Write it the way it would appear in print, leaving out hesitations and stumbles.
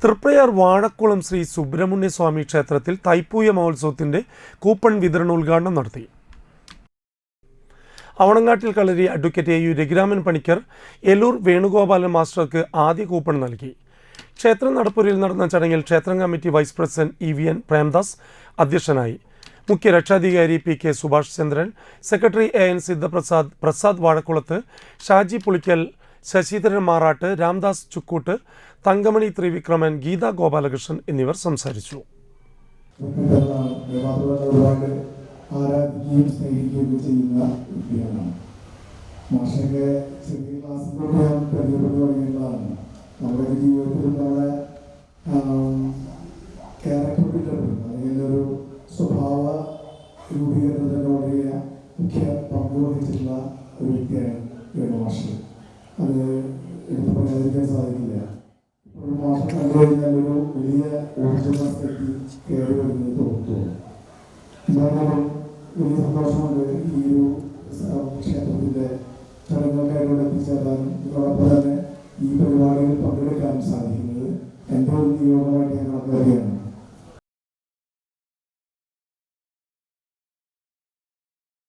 തൃപ്രയാർ വാഴക്കുളം ശ്രീ സുബ്രഹ്മണ്യ സ്വാമി ക്ഷേത്രത്തിൽ തൈപ്പൂയ മഹോത്സവത്തിന്റെ കൂപ്പൺ വിതരണോദ്ഘാടനം നടത്തി. അവണങ്ങാട്ടിൽ കളരി അഡ്വക്കേറ്റ് AU രഘുരാമൻ പണിക്കർ എലൂർ വേണുഗോപാലൻ മാസ്റ്റർക്ക് ആദ്യ കൂപ്പൺ നൽകി. ക്ഷേത്ര നടപ്പുരയിൽ നടന്ന ചടങ്ങിൽ ക്ഷേത്രം committee vice president EVN Premdas അധ്യക്ഷനായി. മുഖ്യ രക്ഷാധികാരി PK Subhash Chandran, secretary AN Sidhaprasad, Prasad വാഴക്കുളത്ത്, ഷാജി പുളിക്കൽ, ശശിധരൻ മാറാട്ട്, രാംദാസ് ചുക്കൂട്ട്, തങ്കമണി ത്രിവിക്രമൻ, ഗീത ഗോപാലകൃഷ്ണൻ എന്നിവർ സംസാരിച്ചു. ആരാധിക്കുകയും സ്നേഹിക്കുകയും ചെയ്യുന്ന വ്യക്തിയാണ്. മാഷൊക്കെ ചെറിയ ക്ലാസ്സിലൂടെ ഞാൻ പരിചയപ്പെട്ടു തുടങ്ങിയതാണ്. നമ്മുടെ ജീവിതത്തിൽ നമ്മുടെ ക്യാരക്ടർ ബിൽഡപ്പ് അല്ലെങ്കിൽ ഒരു സ്വഭാവ രൂപീകരണത്തിൻ്റെ വളരെ മുഖ്യ പങ്ക് വഹിച്ചിട്ടുള്ള ഒരു വ്യക്തിയാണ് മാഷ്. അത് എടുത്തു പറയാതിരിക്കാൻ സാധിക്കില്ല. ഇപ്പോൾ മാഷ കണ്ടു കഴിഞ്ഞാൽ ഒരു വലിയ ഊർജ്ജസ്വലത്തിൽ കയറി വരുന്നത് തോന്നുന്നു. എന്തായാലും വലിയ സന്തോഷമുണ്ട് ഈ ഒരു ക്ഷേത്രത്തിൻ്റെ ചടങ്ങുകാരോട് എത്തിച്ചേരാനും ഇതോടൊപ്പം തന്നെ ഈ പരിപാടിയിൽ പങ്കെടുക്കാനും സാധിക്കുന്നത്. എൻ്റെ ഒരു നിയോഗമായിട്ട്